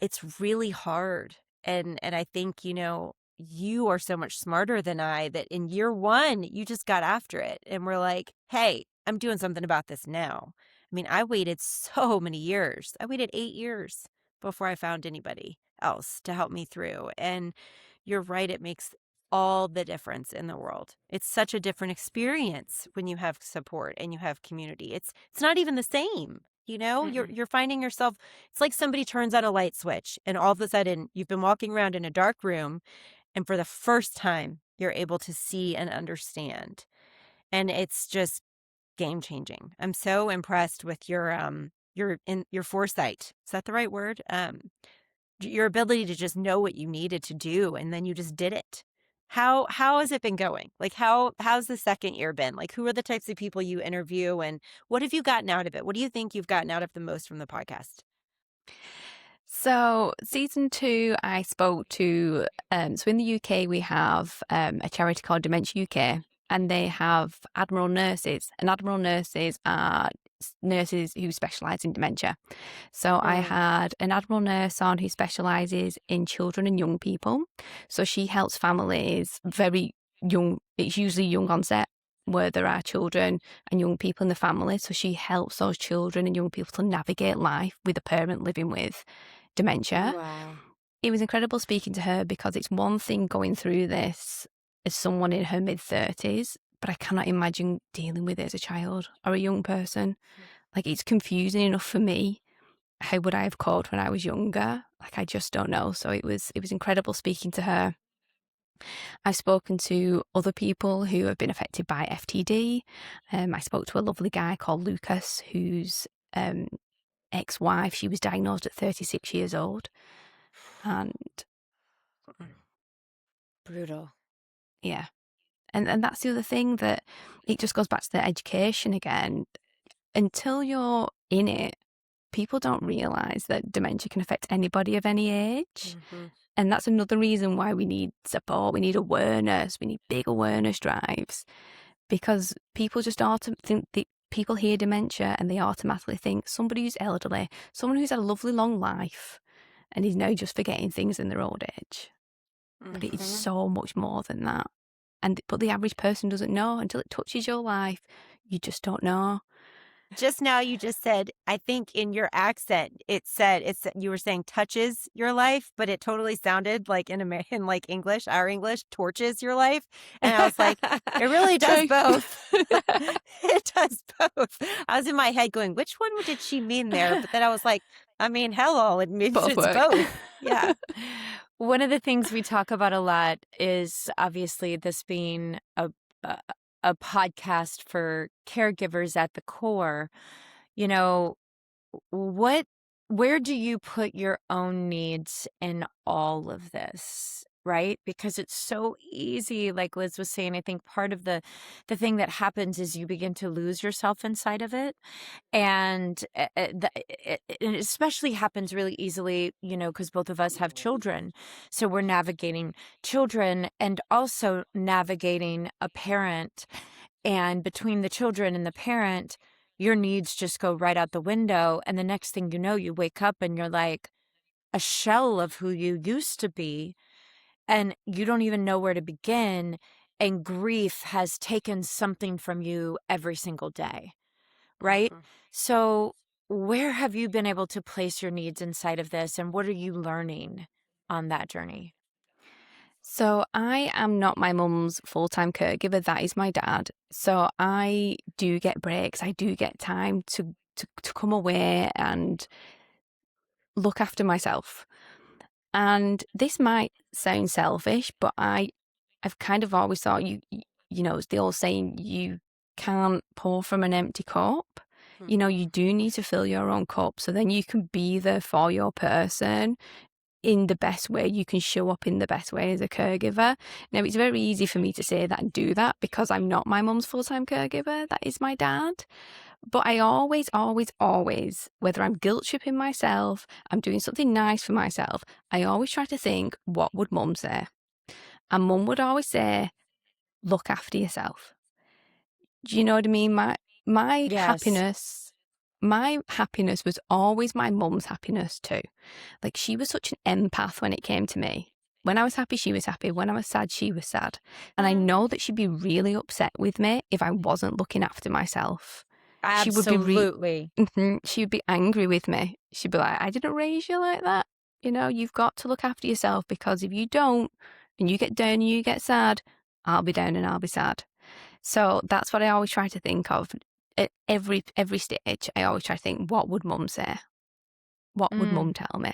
Speaker 1: it's really hard. And I think, you are so much smarter than I that in year 1, you just got after it. And we're like, hey, I'm doing something about this now. I mean, I waited so many years. I waited 8 years before I found anybody else to help me through. And you're right, it makes all the difference in the world. It's such a different experience when you have support and you have community. It's not even the same. You're finding yourself, it's like somebody turns on a light switch and all of a sudden you've been walking around in a dark room and for the first time you're able to see and understand. And it's just game changing. I'm so impressed with your foresight. Is that the right word? Your ability to just know what you needed to do and then you just did it. How has it been going? Like how's the second year been? Like who are the types of people you interview and what have you gotten out of it? What do you think you've gotten out of the most from the podcast?
Speaker 3: So season 2, I spoke to, so in the UK, we have a charity called Dementia UK, and they have Admiral nurses, and Admiral nurses are nurses who specialise in dementia. So I had an Admiral nurse on who specialises in children and young people. So she helps families very young, it's usually young onset, where there are children and young people in the family. So she helps those children and young people to navigate life with a parent living with dementia.
Speaker 2: Wow.
Speaker 3: It was incredible speaking to her because it's one thing going through this as someone in her mid-30s, but I cannot imagine dealing with it as a child or a young person. Like, it's confusing enough for me. How would I have coped when I was younger? Like, I just don't know. So it was incredible speaking to her. I've spoken to other people who have been affected by FTD. I spoke to a lovely guy called Lucas, whose ex-wife, she was diagnosed at 36 years old. And
Speaker 2: brutal.
Speaker 3: Yeah. And that's the other thing, that it just goes back to the education again. Until you're in it, people don't realise that dementia can affect anybody of any age. And that's another reason why we need support. We need awareness. We need big awareness drives, because people just think people hear dementia and they automatically think somebody who's elderly, someone who's had a lovely long life and is now just forgetting things in their old age. But it is so much more than that. But the average person doesn't know until it touches your life. You just don't know.
Speaker 1: Just now you just said, I think in your accent, you were saying touches your life, but it totally sounded like in American, like English, our English, torches your life. And I was like, it really does both. It does both. I was in my head going, which one did she mean there? But then I was like, I mean, hello, it means it's both. Yeah.
Speaker 2: One of the things we talk about a lot is obviously this being a podcast for caregivers at the core. Where do you put your own needs in all of this, right? Because it's so easy, like Liz was saying. I think part of the thing that happens is you begin to lose yourself inside of it. And it especially happens really easily, because both of us have children. So we're navigating children and also navigating a parent. And between the children and the parent, your needs just go right out the window. And the next thing you know, you wake up and you're like a shell of who you used to be. And you don't even know where to begin. And grief has taken something from you every single day. right?
Speaker 1: Mhm.
Speaker 2: So where have you been able to place your needs inside of this, and what are you learning on that journey?
Speaker 3: So I am not my mum's full-time caregiver. That is my dad. So I do get breaks. I do get time to come away and look after myself. And this might sound selfish, but I've kind of always thought it's the old saying, you can't pour from an empty cup. You do need to fill your own cup so then you can be there for your person in the best way. You can show up in the best way as a caregiver. Now, it's very easy for me to say that and do that because I'm not my mum's full-time caregiver. That is my dad. But I always, always, always, whether I'm guilt tripping myself, I'm doing something nice for myself, I always try to think, what would mum say? And mum would always say, look after yourself. Do you know what I mean? My
Speaker 2: Yes.
Speaker 3: happiness was always my mum's happiness too. Like, she was such an empath when it came to me. When I was happy, she was happy. When I was sad, she was sad. And I know that she'd be really upset with me if I wasn't looking after myself.
Speaker 2: Absolutely.
Speaker 3: She would be angry with me. She'd be like, I didn't raise you like that. You've got to look after yourself, because if you don't, and you get down and you get sad, I'll be down and I'll be sad. So that's what I always try to think of. At every stage, I always try to think, what would mum say? What would mum tell me?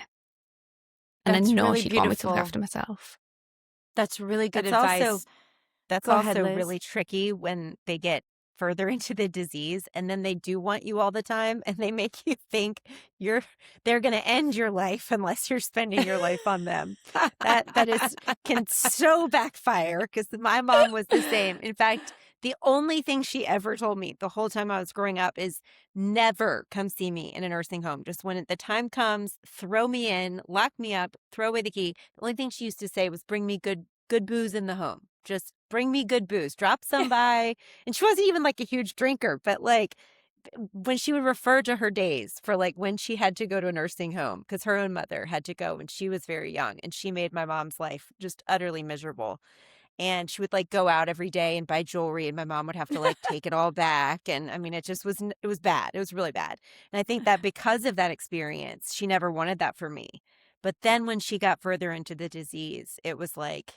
Speaker 3: And
Speaker 2: That's
Speaker 3: I know
Speaker 2: really
Speaker 3: she'd want me to look
Speaker 2: beautiful.
Speaker 3: after myself.
Speaker 2: That's really good
Speaker 1: That's
Speaker 2: advice.
Speaker 1: also That's
Speaker 2: Go ahead,
Speaker 1: also
Speaker 2: Liz.
Speaker 1: really tricky when they get further into the disease and then they do want you all the time and they make you think they're going to end your life unless you're spending your life on them. That can so backfire, because my mom was the same. In fact, the only thing she ever told me the whole time I was growing up is never come see me in a nursing home. Just when the time comes, throw me in, lock me up, throw away the key. The only thing she used to say was, bring me good booze in the home. Just bring me good booze, drop some by. And she wasn't even like a huge drinker, but like when she would refer to her days for like when she had to go to a nursing home, because her own mother had to go when she was very young, and she made my mom's life just utterly miserable. And she would like go out every day and buy jewelry, and my mom would have to like take it all back. And I mean, it was bad. It was really bad. And I think that because of that experience, she never wanted that for me. But then when she got further into the disease, it was like,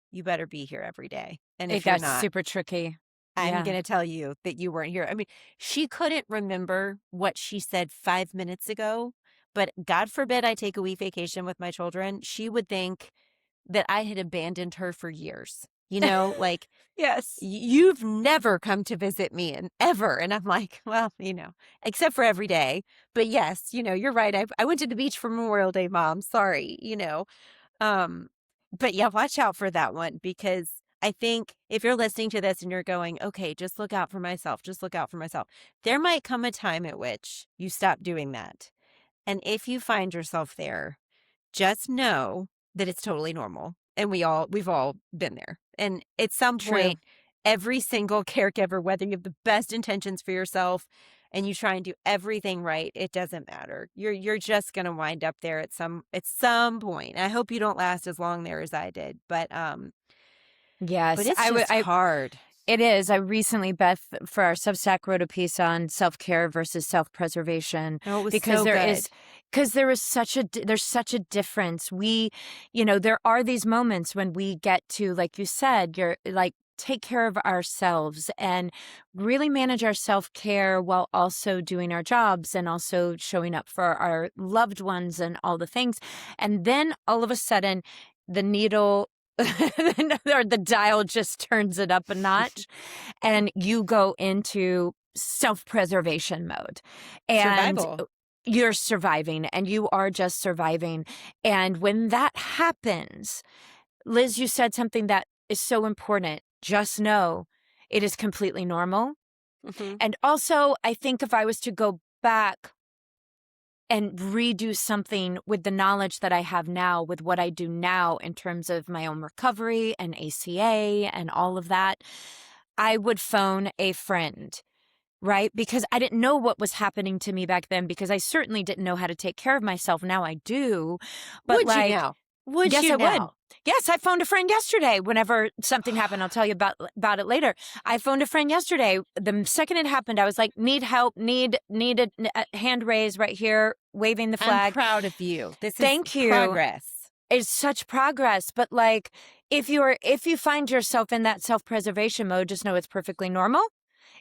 Speaker 1: you better be here every day. And
Speaker 2: It
Speaker 1: if you're
Speaker 2: got
Speaker 1: not,
Speaker 2: super tricky.
Speaker 1: I'm
Speaker 2: Yeah.
Speaker 1: going to tell you that you weren't here. I mean, she couldn't remember what she said 5 minutes ago, but God forbid I take a week vacation with my children. She would think that I had abandoned her for years. Like,
Speaker 2: Yes.
Speaker 1: you've never come to visit me and ever. And I'm like, well, except for every day. But yes, you're right. I went to the beach for Memorial Day, Mom. Sorry, But yeah, watch out for that one, because I think if you're listening to this and you're going, okay, just look out for myself, just look out for myself, there might come a time at which you stop doing that. And if you find yourself there, just know that it's totally normal. And we've all been there. And at some
Speaker 2: True.
Speaker 1: point, every single caregiver, whether you have the best intentions for yourself and you try and do everything right, it doesn't matter. You're just going to wind up there at some point. I hope you don't last as long there as I did, but
Speaker 2: Yes.
Speaker 1: it's just hard.
Speaker 2: It is. I recently, Beth, for our Substack, wrote a piece on self-care versus self-preservation.
Speaker 1: Oh, it was
Speaker 2: because
Speaker 1: so good.
Speaker 2: there's such a difference. There are these moments when we get to, like you said, you're like, take care of ourselves and really manage our self-care while also doing our jobs and also showing up for our loved ones and all the things. And then all of a sudden, the needle or the dial just turns it up a notch and you go into self-preservation mode. And
Speaker 1: Survival.
Speaker 2: you're surviving, and you are just surviving. And when that happens, Liz, you said something that is so important. Just know it is completely normal.
Speaker 1: Mm-hmm.
Speaker 2: And also, I think if I was to go back and redo something with the knowledge that I have now, with what I do now in terms of my own recovery and ACA and all of that, I would phone a friend, right? Because I didn't know what was happening to me back then, because I certainly didn't know how to take care of myself. Now I do. But
Speaker 1: Would you now? Would
Speaker 2: yes,
Speaker 1: you
Speaker 2: I
Speaker 1: now?
Speaker 2: would. Yes, I phoned a friend yesterday. Whenever something happened, I'll tell you about it later. I phoned a friend yesterday. The second it happened, I was like, need help, need a hand raise right here, waving the flag.
Speaker 1: I'm proud of you.
Speaker 2: Thank you.
Speaker 1: Progress.
Speaker 2: It's such progress. But like, if you find yourself in that self-preservation mode, just know it's perfectly normal.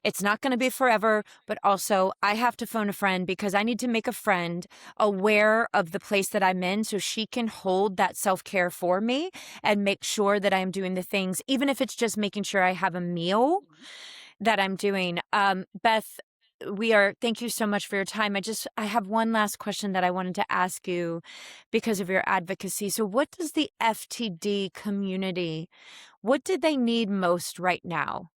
Speaker 2: It's not going to be forever, but also I have to phone a friend because I need to make a friend aware of the place that I'm in so she can hold that self-care for me and make sure that I'm doing the things, even if it's just making sure I have a meal that I'm doing. Beth, thank you so much for your time. I have one last question that I wanted to ask you because of your advocacy. So what does the FTD community, what do they need most right now?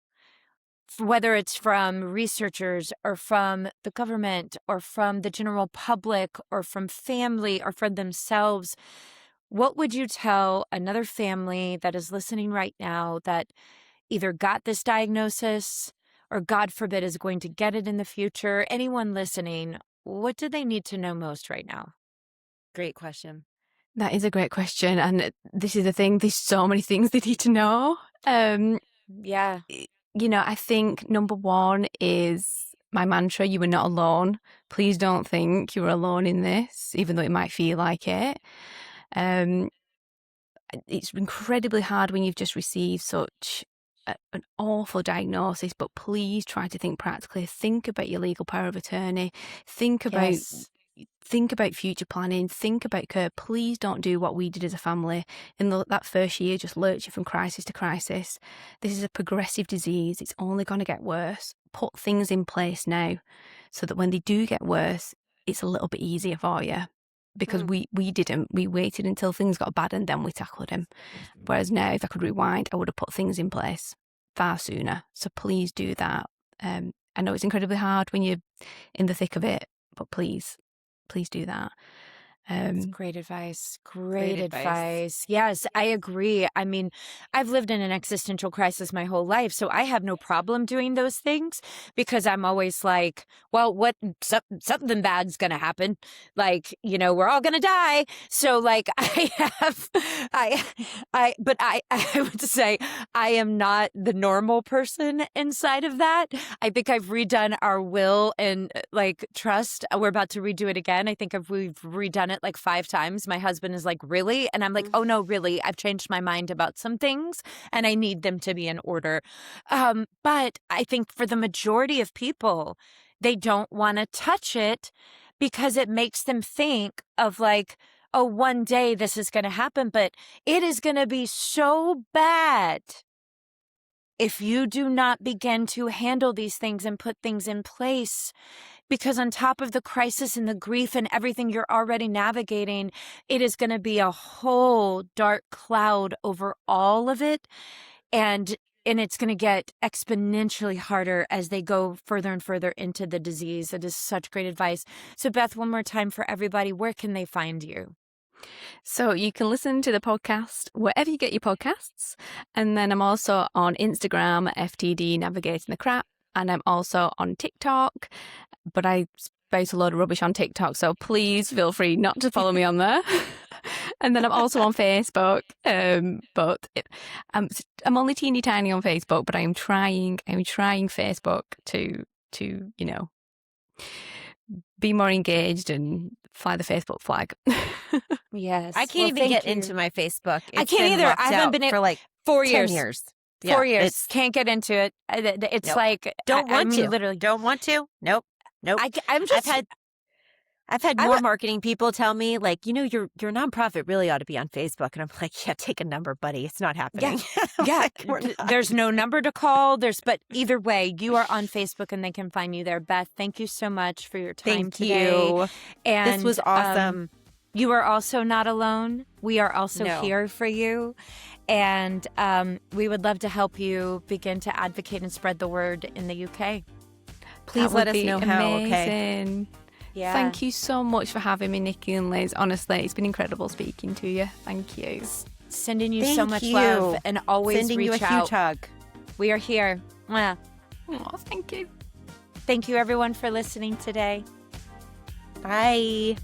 Speaker 2: Whether it's from researchers or from the government or from the general public or from family or from themselves, what would you tell another family that is listening right now that either got this diagnosis or, God forbid, is going to get it in the future? Anyone listening, what do they need to know most right now?
Speaker 1: Great question.
Speaker 3: That is a great question. And this is the thing, there's so many things they need to know.
Speaker 2: Yeah.
Speaker 3: I think number one is my mantra, you are not alone. Please don't think you're alone in this, even though it might feel like it. It's incredibly hard when you've just received such an awful diagnosis, but please try to think practically. Think about your legal power of attorney. Think about future planning. Think about care. Please don't do what we did as a family in that first year, just lurch you from crisis to crisis. This is a progressive disease. It's only going to get worse. Put things in place now so that when they do get worse, it's a little bit easier for you. Because we didn't. We waited until things got bad and then we tackled him. Whereas now, if I could rewind, I would have put things in place far sooner. So please do that. I know it's incredibly hard when you're in the thick of it, but please do that.
Speaker 2: That's great advice. Great advice. Yes, I agree. I mean, I've lived in an existential crisis my whole life, so I have no problem doing those things because I'm always like, well, something bad's going to happen. Like, we're all going to die. So like I would say I am not the normal person inside of that. I think I've redone our will and like trust. We're about to redo it again. I think we've redone it like 5 times. My husband is like, really? And I'm like, oh no, really? I've changed my mind about some things and I need them to be in order. But I think for the majority of people, they don't want to touch it because it makes them think of like, oh, one day this is going to happen, but it is going to be so bad if you do not begin to handle these things and put things in place. Because on top of the crisis and the grief and everything you're already navigating, it is going to be a whole dark cloud over all of it. And it's going to get exponentially harder as they go further and further into the disease. It is such great advice. So Beth, one more time for everybody, where can they find you?
Speaker 3: So you can listen to the podcast wherever you get your podcasts. And then I'm also on Instagram, FTD Navigating the Crap. And I'm also on TikTok, but I spout a load of rubbish on TikTok, so please feel free not to follow me on there. And then I'm also on Facebook, but I'm only teeny tiny on Facebook, but I'm trying Facebook to be more engaged and fly the Facebook flag.
Speaker 2: Yes.
Speaker 1: I can't even get into my Facebook.
Speaker 2: I can't either. I haven't been
Speaker 1: for like
Speaker 2: 4
Speaker 1: 10
Speaker 2: years.
Speaker 1: years.
Speaker 2: 4 years. Can't get into it. It's like
Speaker 1: don't want to.
Speaker 2: Literally
Speaker 1: don't want to. Nope. I've had more marketing people tell me like, your nonprofit really ought to be on Facebook, and I'm like, yeah, take a number, buddy. It's not happening.
Speaker 2: Yeah. There's no number to call. But either way, you are on Facebook and they can find you there. Beth, thank you so much for your time today.
Speaker 1: Thank you.
Speaker 2: And
Speaker 1: this was awesome.
Speaker 2: You are also not alone. We are also here for you. And we would love to help you begin to advocate and spread the word in the UK.
Speaker 1: Please let us know how,
Speaker 3: okay? Yeah. Thank you so much for having me, Nikki and Liz. Honestly, it's been incredible speaking to you. Thank you.
Speaker 2: Sending you so much love and always
Speaker 1: sending
Speaker 2: reach
Speaker 1: you a
Speaker 2: out.
Speaker 1: huge hug.
Speaker 2: We are here.
Speaker 3: Oh, thank you.
Speaker 2: Thank you, everyone, for listening today.
Speaker 1: Bye.